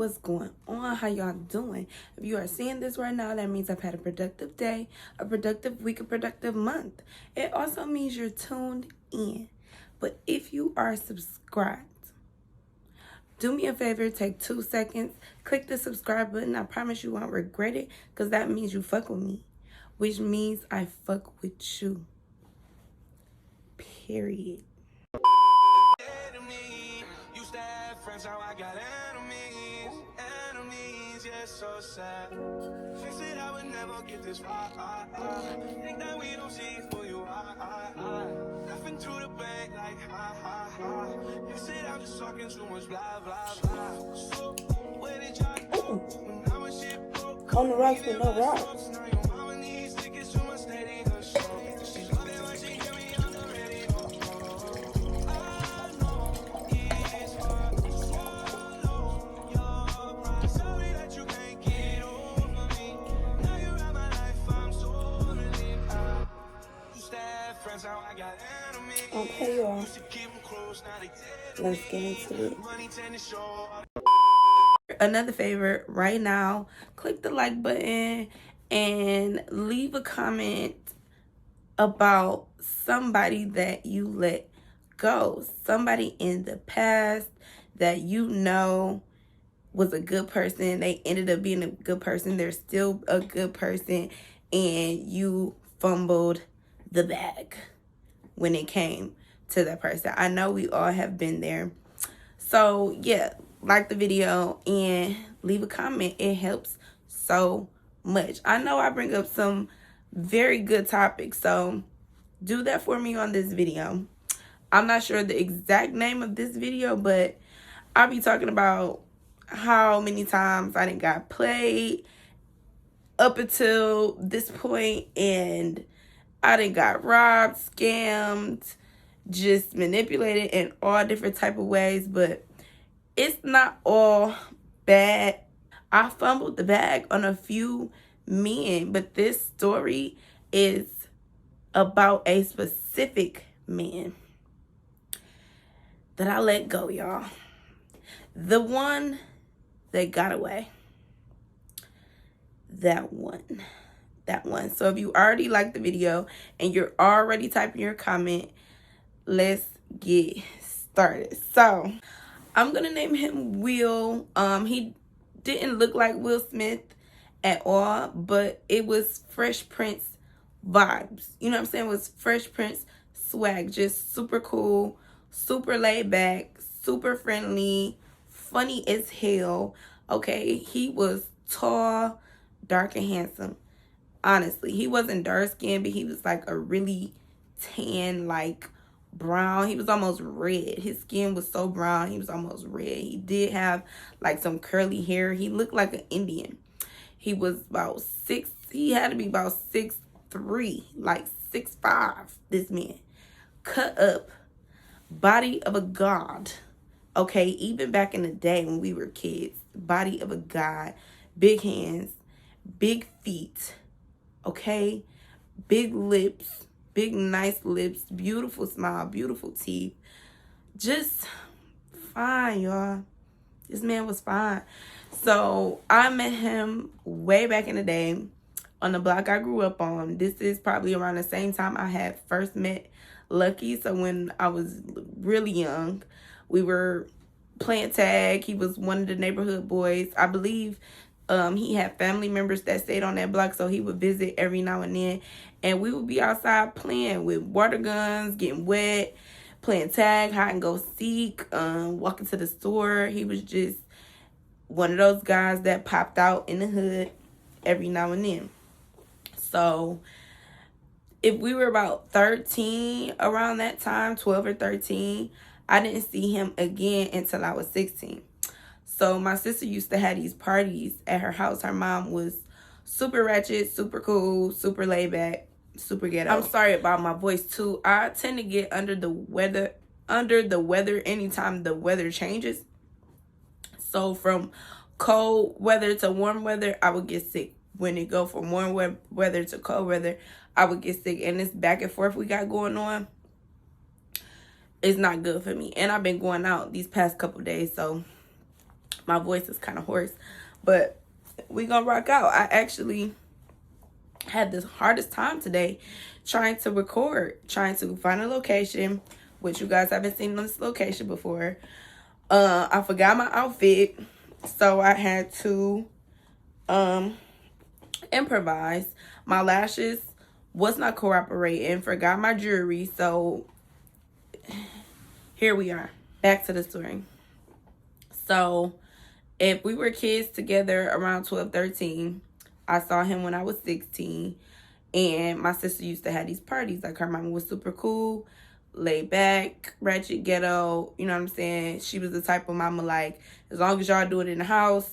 what's going on? How y'all doing? If you are seeing this right now, that means I've had a productive day, a productive week, a productive month. It also means you're tuned in. But if you are subscribed, do me a favor, take 2 seconds, click the subscribe button. I promise you won't regret it, because that means you fuck with me, which means I fuck with you. Period. Friends, how I got enemies, yeah, so sad. She said I would never get this far. Think that we don't see who you are. Laughing to the bank like You said I'm just talking too much blah blah. So where did y'all go when I was shit broke? On the rocks with no rocks. Now your mama needs tickets to my stadium show. She's loving when she hear me on the radio. I know it's hard to swallow your pride. Sorry that you can't get over me. Now you're out my life, I'm so relieved. Used to have friends, now I got enemies. Okay, y'all. Used to keep them close, now they dead. Let's get into it. Money tend to show. Another favor right now, click the like button and leave a comment about somebody that you let go, somebody in the past that you know was a good person. They ended up being a good person, they're still a good person, and you fumbled the bag when it came to that person. I know we all have been there. So yeah, like the video and leave a comment. It helps so much. I know I bring up some very good topics, so do that for me on this video. I'm not sure the exact name of this video, but I'll be talking about how many times I didn't got played up until this point, and I done got robbed, scammed, just manipulated in all different type of ways. But it's not all bad. I fumbled the bag on a few men, but this story is about a specific man that I let go, y'all. The one that got away. That one. So if you already liked the video and you're already typing your comment, let's get started. So I'm gonna name him Will. He didn't look like Will Smith at all, but it was Fresh Prince vibes. You know what I'm saying? It was Fresh Prince swag. Just super cool, super laid back, super friendly, funny as hell. Okay, he was tall, dark, and handsome. Honestly, he wasn't dark skinned, but he was like a really tan, like brown. He was almost red. His skin was so brown, he was almost red. He did have like some curly hair. He looked like an Indian. He was about he had to be about 6'3", like 6'5", this man. Cut up, body of a god. Okay, even back in the day when we were kids, body of a god, big hands, big feet, okay, big lips, big nice lips, beautiful smile, beautiful teeth, just fine, y'all. This man was fine. So I met him way back in the day on the block I grew up on. This is probably around the same time I had first met Lucky. So when I was really young, we were playing tag. He was one of the neighborhood boys. I believe he had family members that stayed on that block, so he would visit every now and then. And we would be outside playing with water guns, getting wet, playing tag, hide and go seek, walking to the store. He was just one of those guys that popped out in the hood every now and then. So if we were about 13 around that time, 12 or 13, I didn't see him again until I was 16. So my sister used to have these parties at her house. Her mom was super ratchet, super cool, super laid back, super ghetto. I'm sorry about my voice too. I tend to get under the weather anytime the weather changes. So from cold weather to warm weather, I would get sick. When it go from warm weather to cold weather, I would get sick. And this back and forth we got going on, it's not good for me. And I've been going out these past couple days, so My voice is kind of hoarse, but we gonna rock out. I actually had the hardest time today trying to record, trying to find a location, which you guys haven't seen on this location before. I forgot my outfit, so I had to improvise. My lashes was not cooperating, forgot my jewelry, so here we are. Back to the story. So if we were kids together around 12, 13, I saw him when I was 16. And my sister used to have these parties. Like, her mama was super cool, laid back, ratchet, ghetto. You know what I'm saying? She was the type of mama, like, as long as y'all do it in the house,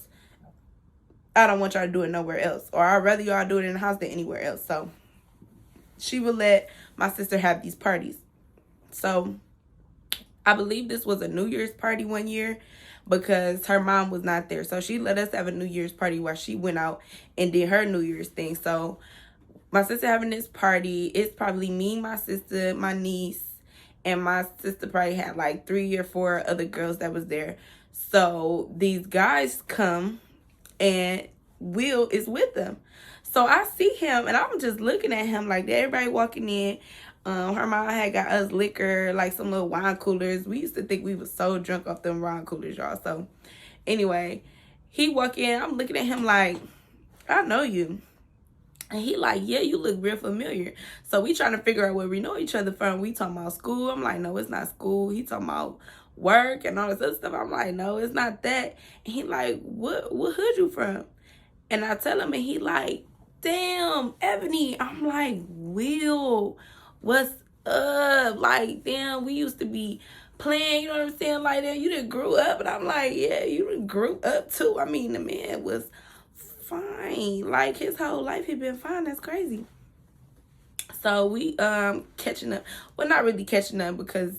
I don't want y'all to do it nowhere else. Or I'd rather y'all do it in the house than anywhere else. So she would let my sister have these parties. So I believe this was a New Year's party one year because her mom was not there. So she let us have a New Year's party while she went out and did her New Year's thing. So my sister having this party, it's probably me, my sister, my niece, and my sister probably had like 3 or 4 other girls that was there. So these guys come and Will is with them. So I see him and I'm just looking at him like everybody walking in. Her mom had got us liquor, like some little wine coolers. We used to think we was so drunk off them wine coolers, y'all. So anyway, he walk in, I'm looking at him like, I know you. And he like, yeah, you look real familiar. So we trying to figure out where we know each other from. We talking about school. I'm like, no, it's not school. He talking about work and all this other stuff. I'm like, no, it's not that. And he like, what hood you from? And I tell him and he like, damn, Ebony. I'm like, Will, what's up? Like, damn, we used to be playing, you know what I'm saying? Like that, you done grew up. And I'm like, yeah, you done grew up too. I mean, the man was fine. Like, his whole life he been fine. That's crazy. So we catching up. Well, not really catching up because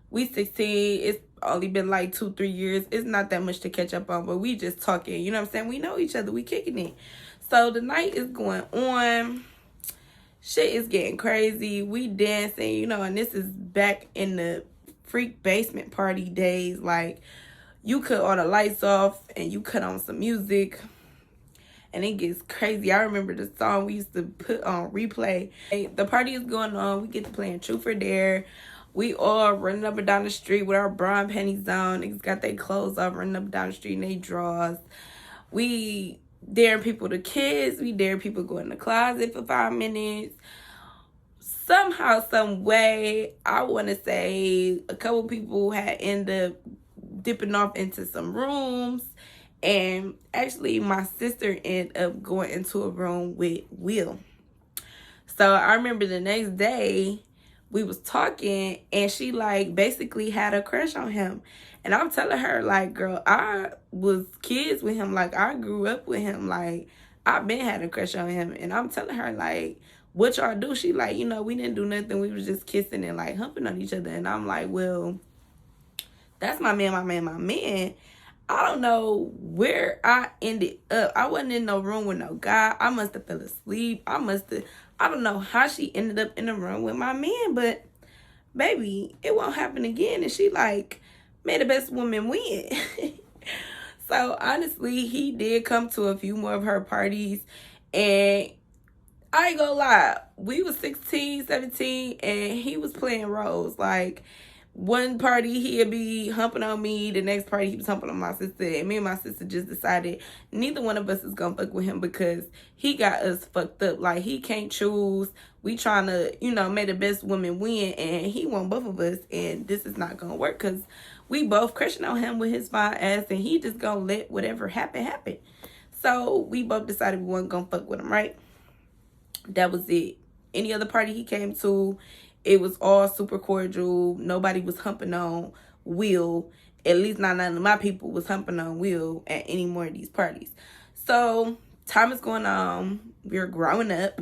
we 16. It's only been like 2-3 years. It's not that much to catch up on, but we just talking. You know what I'm saying? We know each other. We kicking it. So the night is going on. Shit is getting crazy. We dancing, you know, and this is back in the freak basement party days. Like, you cut all the lights off and you cut on some music. And it gets crazy. I remember the song we used to put on replay. The party is going on. We get to playing Truth or Dare. We all running up and down the street with our bra and panties on. Niggas got their clothes off, running up and down the street in their drawers. We daring people to kiss. We dare people go in the closet for 5 minutes. Somehow, some way, I want to say a couple people had ended up dipping off into some rooms. And actually, my sister ended up going into a room with Will. So I remember the next day, we was talking, and she, like, basically had a crush on him. And I'm telling her, like, girl, I was kids with him. Like, I grew up with him. Like, I've been had a crush on him. And I'm telling her, like, what y'all do? She like, you know, we didn't do nothing. We was just kissing and, like, humping on each other. And I'm like, well, that's my man, my man, my man. I don't know where I ended up. I wasn't in no room with no guy. I must have fell asleep. I don't know how she ended up in the room with my man, but baby, it won't happen again. And she like, may the best woman win. So honestly, he did come to a few more of her parties, and I ain't gonna lie, we was 16, 17, and he was playing roles. Like, one party he'd be humping on me, the next party he was humping on my sister, and me and my sister just decided neither one of us is gonna fuck with him because he got us fucked up. Like, he can't choose. We trying to, you know, make the best woman win, and he want both of us, and this is not gonna work because we both crushing on him with his fine ass, and he just gonna let whatever happen. So we both decided we wasn't gonna fuck with him, right? That was it. Any other party he came to, it was all super cordial. Nobody was humping on Will. At least not none of my people was humping on Will at any more of these parties. So time is going on. We're growing up.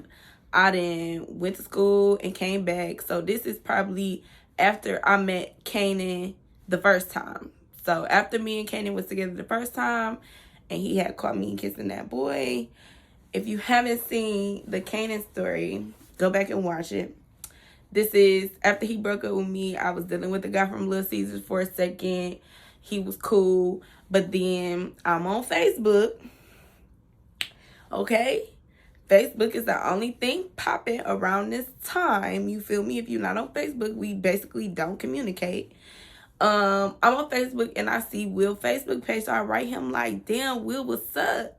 I then went to school and came back. So this is probably after I met Kanan the first time. So after me and Kanan was together the first time, and he had caught me kissing that boy. If you haven't seen the Kanan story, go back and watch it. This is after he broke up with me. I was dealing with the guy from Little Caesars for a second. He was cool. But then I'm on Facebook. Okay? Facebook is the only thing popping around this time. You feel me? If you're not on Facebook, we basically don't communicate. I'm on Facebook and I see Will Facebook page. So I write him like, damn, Will, what's up?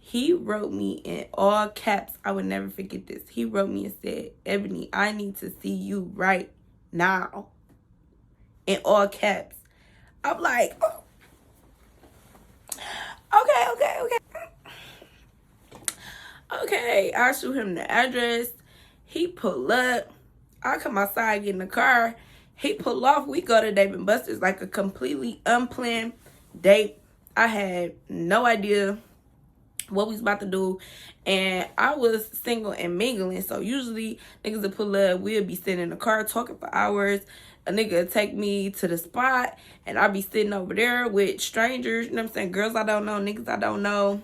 He wrote me in all caps. I would never forget this. He wrote me and said, Ebony, I need to see you right now. In all caps. I'm like, oh. Okay, I shoot him the address. He pull up. I come outside, get in the car. He pull off. We go to Dave & Buster's, like a completely unplanned date. I had no idea what we was about to do, and I was single and mingling. So usually niggas would pull up, we'll be sitting in the car talking for hours. A nigga would take me to the spot, and I'll be sitting over there with strangers, you know what I'm saying, girls I don't know, niggas I don't know,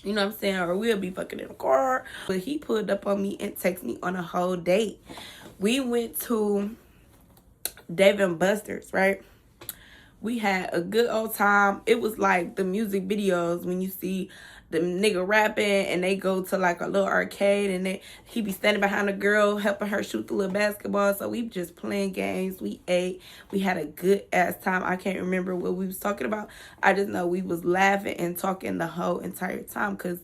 you know what I'm saying, or we'll be fucking in the car. But he pulled up on me and texted me on a whole date. We went to Dave & Buster's, right? We had a good old time. It was like the music videos when you see the nigga rapping and they go to like a little arcade and he be standing behind a girl helping her shoot the little basketball. So we just playing games. We ate. We had a good ass time. I can't remember what we was talking about. I just know we was laughing and talking the whole entire time because,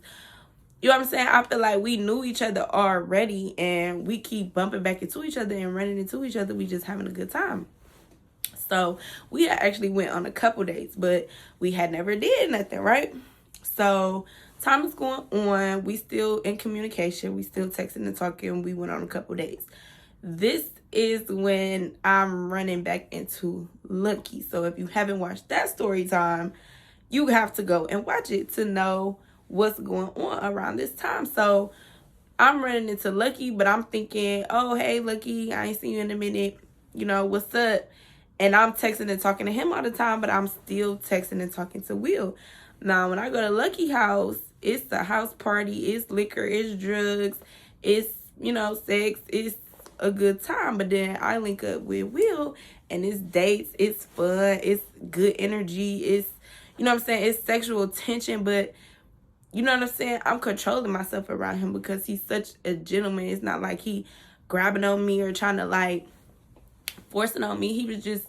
you know what I'm saying, I feel like we knew each other already and we keep bumping back into each other and running into each other. We just having a good time. So we actually went on a couple dates, but we had never did nothing, right? So time is going on. We still in communication. We still texting and talking. We went on a couple dates. This is when I'm running back into Lucky. So if you haven't watched that story time, you have to go and watch it to know what's going on around this time. So I'm running into Lucky, but I'm thinking, oh, hey, Lucky, I ain't seen you in a minute. You know, what's up? And I'm texting and talking to him all the time, but I'm still texting and talking to Will. Now, when I go to Lucky house, it's a house party. It's liquor. It's drugs. It's, you know, sex. It's a good time. But then I link up with Will, and it's dates. It's fun. It's good energy. It's, you know what I'm saying? It's sexual tension, but you know what I'm saying? I'm controlling myself around him because he's such a gentleman. It's not like he grabbing on me or trying to, like, forcing on me. He was just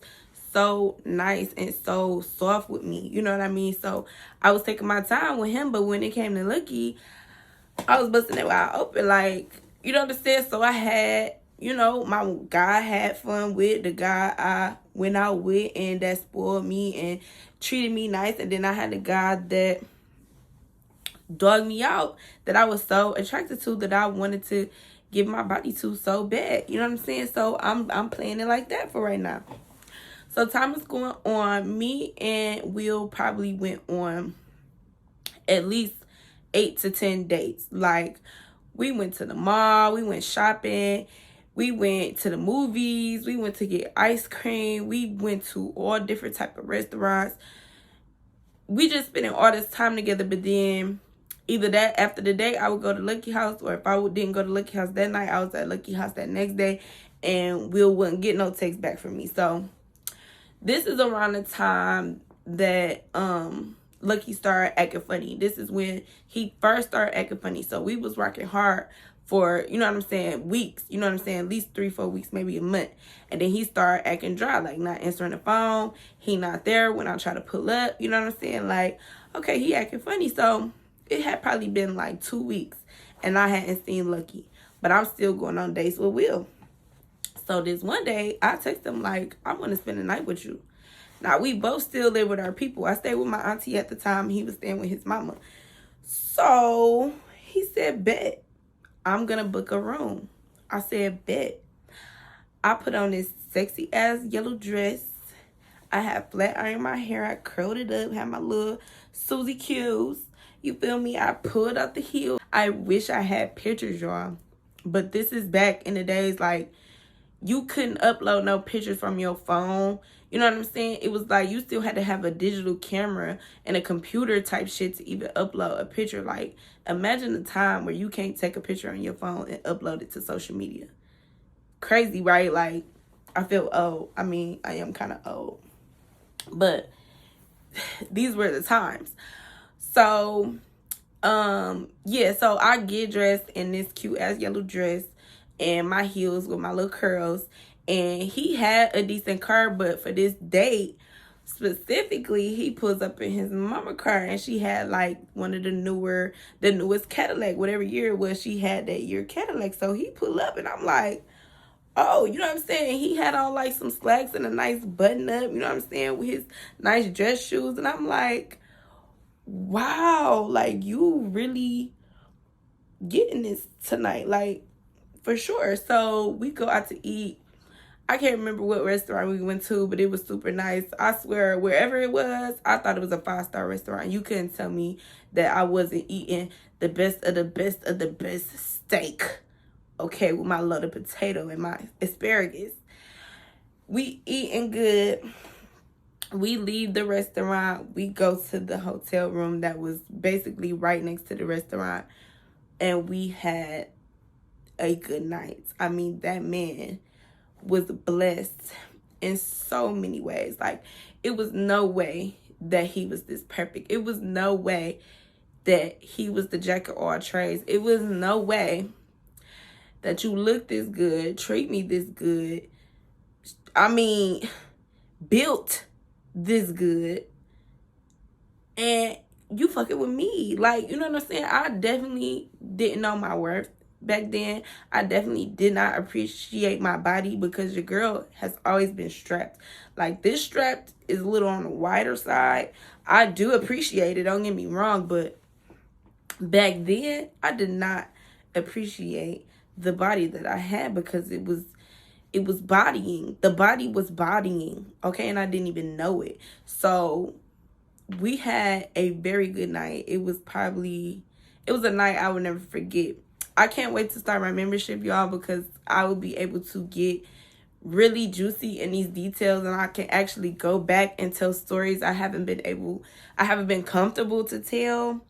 so nice and so soft with me, you know what I mean? So I was taking my time with him, but when it came to Lucky, I was busting it wide open, like, you know what I'm saying? So I had, you know, my guy I had fun with, the guy I went out with and that spoiled me and treated me nice, and then I had the guy that dogged me out that I was so attracted to that I wanted to give my body to so bad, you know what I'm saying? So I'm playing it like that for right now. So time is going on. Me and Will probably went on at least 8 to 10 dates. Like, we went to the mall, we went shopping, we went to the movies, we went to get ice cream, we went to all different type of restaurants. We just spending all this time together, but then either that after the day I would go to Lucky house, or if I didn't go to Lucky house that night, I was at Lucky house that next day, and Will wouldn't get no text back from me. So this is around the time that Lucky started acting funny. This is when he first started acting funny. So we was working hard for, you know what I'm saying, weeks. You know what I'm saying? At least 3-4 weeks, maybe a month. And then he started acting dry, like not answering the phone. He not there when I try to pull up. You know what I'm saying? Like, okay, he acting funny. So it had probably been like 2 weeks and I hadn't seen Lucky. But I'm still going on dates with Will. So this one day, I text him like, I want to spend the night with you. Now, we both still live with our people. I stayed with my auntie at the time. He was staying with his mama. So he said, bet. I'm going to book a room. I said, bet. I put on this sexy ass yellow dress. I had flat iron my hair. I curled it up. Had my little Susie Q's. You feel me? I pulled out the heel. I wish I had pictures, y'all. But this is back in the days, like, you couldn't upload no pictures from your phone. You know what I'm saying? It was like you still had to have a digital camera and a computer type shit to even upload a picture. Like, imagine the time where you can't take a picture on your phone and upload it to social media. Crazy, right? Like, I feel old. I mean, I am kind of old. But these were the times. So yeah, so I get dressed in this cute ass yellow dress and my heels with my little curls, and he had a decent car, but for this date specifically, he pulls up in his mama car, and she had like one of the newest Cadillac, whatever year it was, she had that year Cadillac. So he pull up and I'm like, oh, you know what I'm saying? He had on like some slacks and a nice button up, you know what I'm saying, with his nice dress shoes. And I'm like, wow, like you really getting this tonight, like for sure. So we go out to eat. I can't remember what restaurant we went to, but it was super nice. I swear, wherever it was, I thought it was a 5-star restaurant. You couldn't tell me that I wasn't eating the best of the best of the best steak, okay, with my loaded potato and my asparagus. We eating good. We leave the restaurant. We go to the hotel room that was basically right next to the restaurant, and we had a good night. I mean, that man was blessed in so many ways. Like, it was no way that he was this perfect. It was no way that he was the jack of all trades. It was no way that you look this good, treat me this good. I mean, built this good, and you fucking with me. Like, you know what I'm saying? I definitely didn't know my worth back then. I definitely did not appreciate my body because your girl has always been strapped. Like, this strap is a little on the wider side. I do appreciate it, don't get me wrong, but back then I did not appreciate the body that I had because it was bodying. The body was bodying, okay, and I didn't even know it. So we had a very good night. It was a night I would never forget. I can't wait to start my membership, y'all, because I will be able to get really juicy in these details, and I can actually go back and tell stories I haven't been comfortable to tell.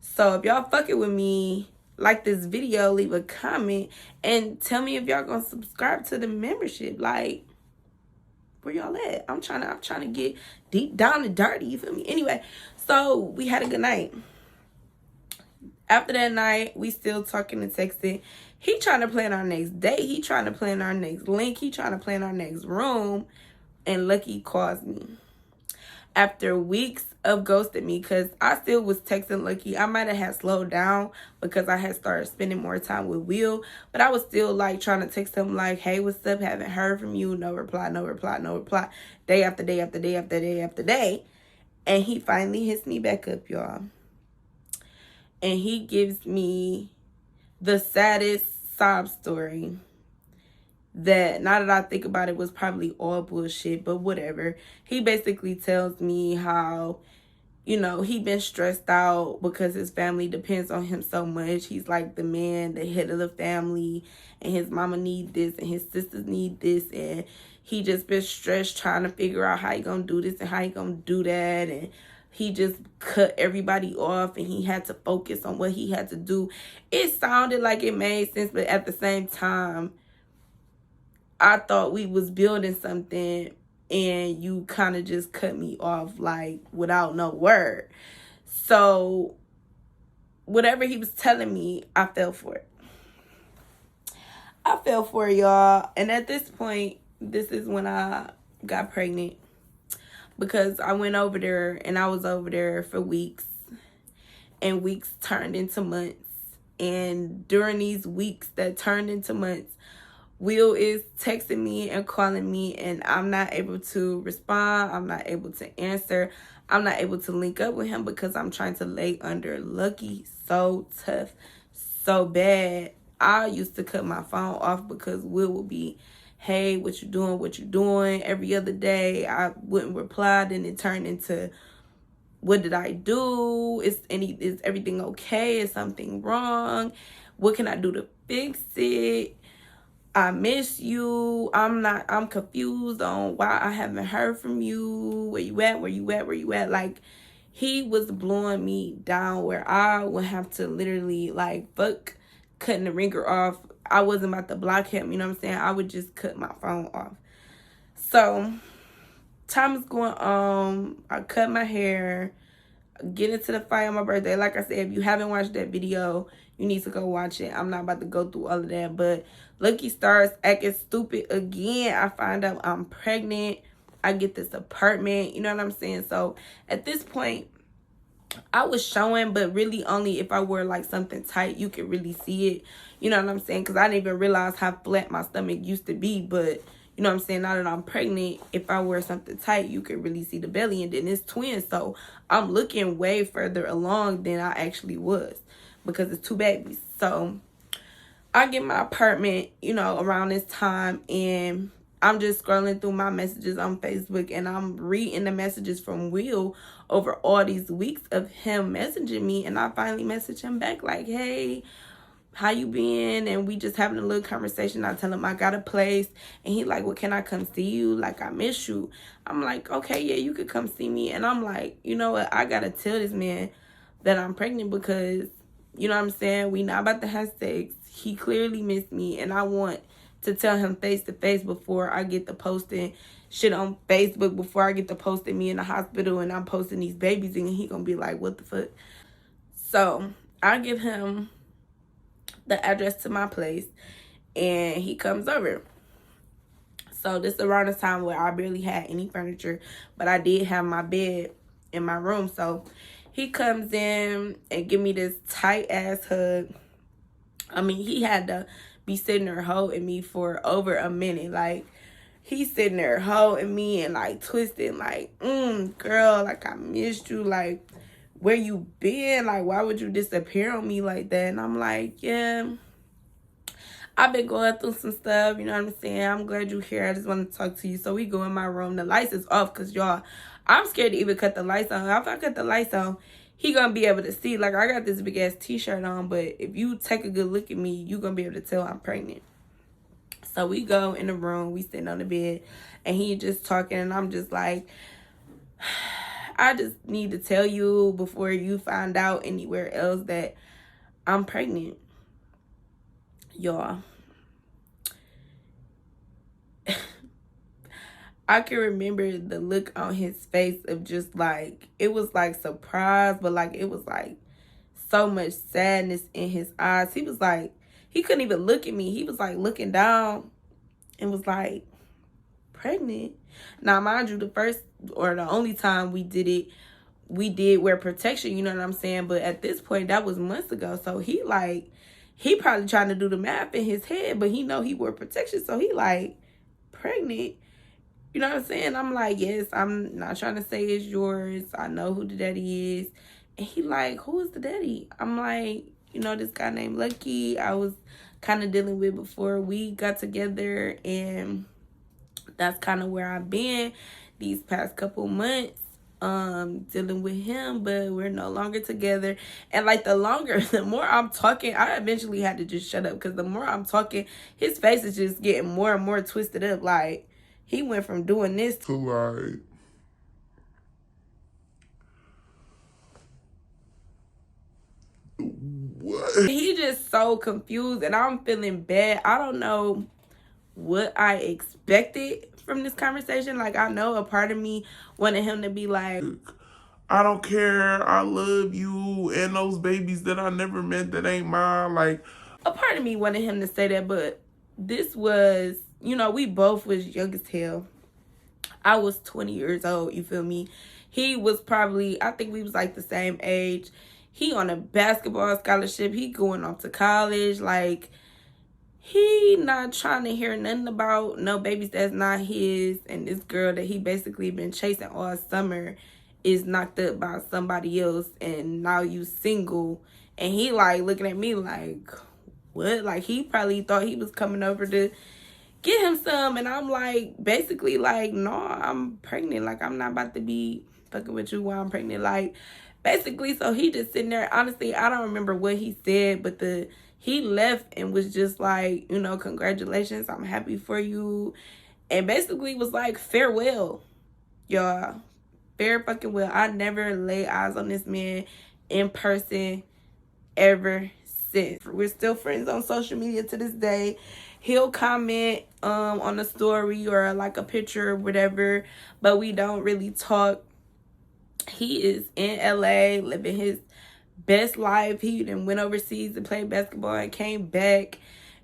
So if y'all fucking with me, like this video, leave a comment, and tell me if y'all gonna subscribe to the membership. Like, where y'all at? I'm trying to get deep down and dirty, you feel me? Anyway, so we had a good night. After that night, we still talking and texting. He trying to plan our next date. He trying to plan our next link. He trying to plan our next room. And Lucky calls me. After weeks of ghosting me, because I still was texting Lucky. I might have had slowed down because I had started spending more time with Will. But I was still like trying to text him like, hey, what's up? Haven't heard from you. No reply, no reply, no reply. Day after day after day after day after day. And he finally hits me back up, y'all. And he gives me the saddest sob story that, now that I think about it, was probably all bullshit, but whatever. He basically tells me how, you know, he been stressed out because his family depends on him so much. He's like the man, the head of the family, and his mama need this and his sisters need this, and he just been stressed trying to figure out how he gonna do this and how he gonna do that, and he just cut everybody off and he had to focus on what he had to do. It sounded like it made sense, but at the same time, I thought we was building something and you kind of just cut me off like without no word. So whatever he was telling me, I fell for it. I fell for it, y'all. And at this point, this is when I got pregnant. Because I went over there and I was over there for weeks. And weeks turned into months. And during these weeks that turned into months, Will is texting me and calling me, and I'm not able to respond. I'm not able to answer. I'm not able to link up with him because I'm trying to lay under Lucky so tough, so bad. I used to cut my phone off because Will would be, hey, what you doing? What you doing? Every other day, I wouldn't reply. Then it turned into, what did I do? Is everything okay? Is something wrong? What can I do to fix it? I miss you. I'm confused on why I haven't heard from you. Where you at? Where you at? Where you at? Like, he was blowing me down where I would have to literally, like, fuck cutting the ringer off. I wasn't about to block him, you know what I'm saying? I would just cut my phone off. So time is going on. I cut my hair, get into the fight on my birthday. Like I said, if you haven't watched that video, you need to go watch it. I'm not about to go through all of that. But Lucky starts acting stupid again. I find out I'm pregnant. I get this apartment. You know what I'm saying? So at this point, I was showing, but really only if I wore like something tight, you could really see it. You know what I'm saying? Because I didn't even realize how flat my stomach used to be. But you know what I'm saying? Now that I'm pregnant, if I wear something tight, you could really see the belly. And then it's twins. So I'm looking way further along than I actually was because it's two babies. So I get my apartment, you know, around this time, and I'm just scrolling through my messages on Facebook, and I'm reading the messages from Will over all these weeks of him messaging me, and I finally message him back like, hey, how you been? And we just having a little conversation. I tell him I got a place, and he like, well, can I come see you? Like, I miss you. I'm like, okay, yeah, you could come see me. And I'm like, you know what? I gotta tell this man that I'm pregnant because, you know what I'm saying? We not about to have sex. He clearly missed me, and I want to tell him face to face before I get to posting shit on Facebook, before I get to posting me in the hospital and I'm posting these babies, and he gonna be like, what the fuck? So I give him the address to my place, and he comes over. So this is around the time where I barely had any furniture, but I did have my bed in my room. So he comes in and give me this tight ass hug. I mean, he had to be sitting there holding me for over a minute. Like, he's sitting there holding me and like twisting, like, girl, like, I missed you. Like, where you been? Like, why would you disappear on me like that? And I'm like, yeah, I've been going through some stuff, you know what I'm saying? I'm glad you're here. I just want to talk to you. So we go in my room. The lights is off because, y'all, I'm scared to even cut the lights on. If I cut the lights on, he gonna be able to see. Like, I got this big ass t-shirt on, but if you take a good look at me, you gonna be able to tell I'm pregnant. So we go in the room, we sitting on the bed, and he just talking, and I'm just like, I just need to tell you before you find out anywhere else that I'm pregnant. Y'all, I can remember the look on his face of just like, it was like surprise, but like it was like so much sadness in his eyes. He was like, he couldn't even look at me. He was like looking down and was like, pregnant? Now, mind you, the first or the only time we did it, we did wear protection, you know what I'm saying? But at this point, that was months ago. So he probably trying to do the math in his head, but he know he wore protection. So he like, pregnant? You know what I'm saying? I'm like, yes, I'm not trying to say it's yours. I know who the daddy is. And he like, who is the daddy? I'm like, you know, this guy named Lucky I was kind of dealing with before we got together. And that's kind of where I've been these past couple months, dealing with him, but we're no longer together. And like the more I'm talking, I eventually had to just shut up because the more I'm talking, his face is just getting more and more twisted up. Like, he went from doing this to like, what? He just so confused, and I'm feeling bad. I don't know what I expected from this conversation. Like, I know a part of me wanted him to be like, I don't care, I love you, and those babies that I never met that ain't mine. Like, a part of me wanted him to say that, but this was, you know, we both was young as hell. I was 20 years old, you feel me? He was probably, I think we was like the same age. He on a basketball scholarship. He going off to college. Like, he not trying to hear nothing about no babies that's not his. And this girl that he basically been chasing all summer is knocked up by somebody else. And now you single. And he like looking at me like, what? Like, he probably thought he was coming over to get him some. And I'm like, basically like, no, I'm pregnant. Like, I'm not about to be fucking with you while I'm pregnant. Like, basically, so he just sitting there. Honestly, I don't remember what he said, but he left and was just like, you know, congratulations, I'm happy for you. And basically was like, farewell, y'all. Fair fucking well. I never laid eyes on this man in person ever since. We're still friends on social media to this day. He'll comment on a story or like a picture or whatever, but we don't really talk. He is in LA living his best life. He then went overseas to play basketball and came back.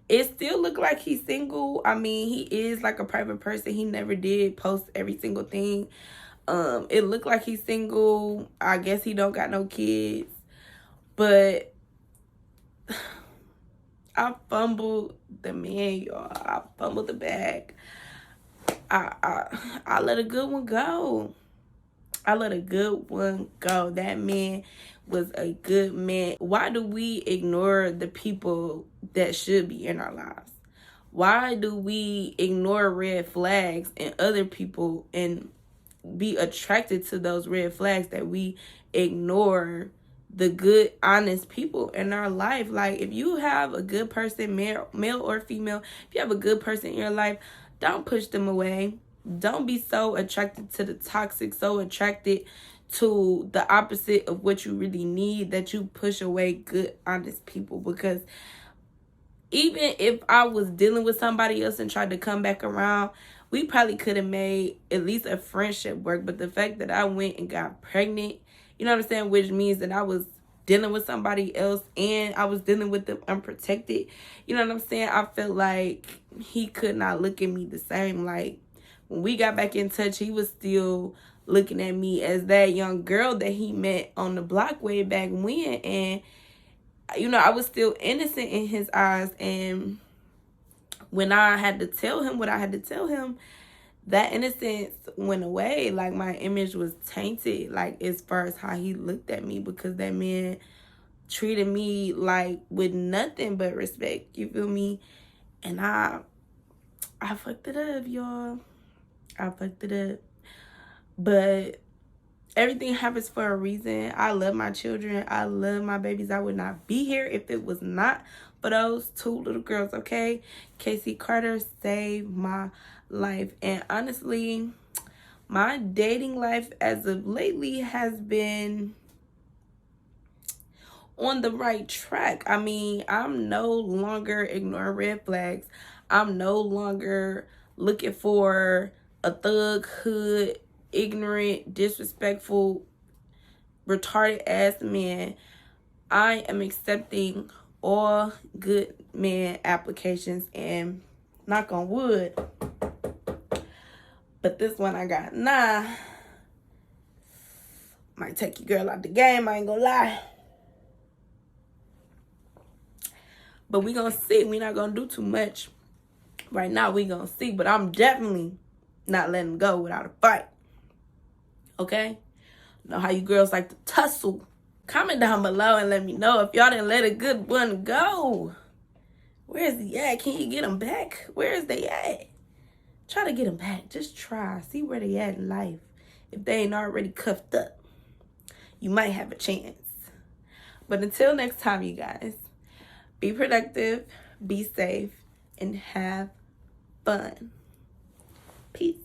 It still look like he's single. I mean, he is like a private person. He never did post every single thing. It looked like he's single. I guess he don't got no kids. But I fumbled the man, y'all. I fumbled the bag. I let a good one go. I let a good one go. That man was a good man. Why do we ignore the people that should be in our lives? Why do we ignore red flags in other people and be attracted to those red flags that we ignore the good, honest people in our life? Like, if you have a good person, male or female, if you have a good person in your life, don't push them away. Don't be so attracted to the toxic, so attracted to the opposite of what you really need that you push away good, honest people. Because even if I was dealing with somebody else and tried to come back around, we probably could have made at least a friendship work. But the fact that I went and got pregnant, you know what I'm saying, which means that I was dealing with somebody else and I was dealing with them unprotected, you know what I'm saying? I felt like he could not look at me the same. Like, when we got back in touch, he was still looking at me as that young girl that he met on the block way back when. And, you know, I was still innocent in his eyes. And when I had to tell him what I had to tell him, that innocence went away. Like, my image was tainted, like, as far as how he looked at me, because that man treated me like with nothing but respect. You feel me? And I fucked it up, y'all. I fucked it up. But everything happens for a reason. I love my children. I love my babies. I would not be here if it was not for those two little girls, okay? Casey Carter saved my life. And honestly, my dating life as of lately has been on the right track. I mean, I'm no longer ignoring red flags. I'm no longer looking for a thug, hood, ignorant, disrespectful, retarded ass man. I am accepting all good man applications, and knock on wood, but this one I got, might take your girl out the game, I ain't gonna lie. But we gonna see. We not gonna do too much right now. We gonna see. But I'm definitely not letting go without a fight. Okay? Know how you girls like to tussle. Comment down below and let me know if y'all didn't let a good one go. Where is he at? Can you get him back? Where is they at? Try to get him back. Just try. See where they at in life. If they ain't already cuffed up, you might have a chance. But until next time, you guys, be productive, be safe, and have fun. Peace.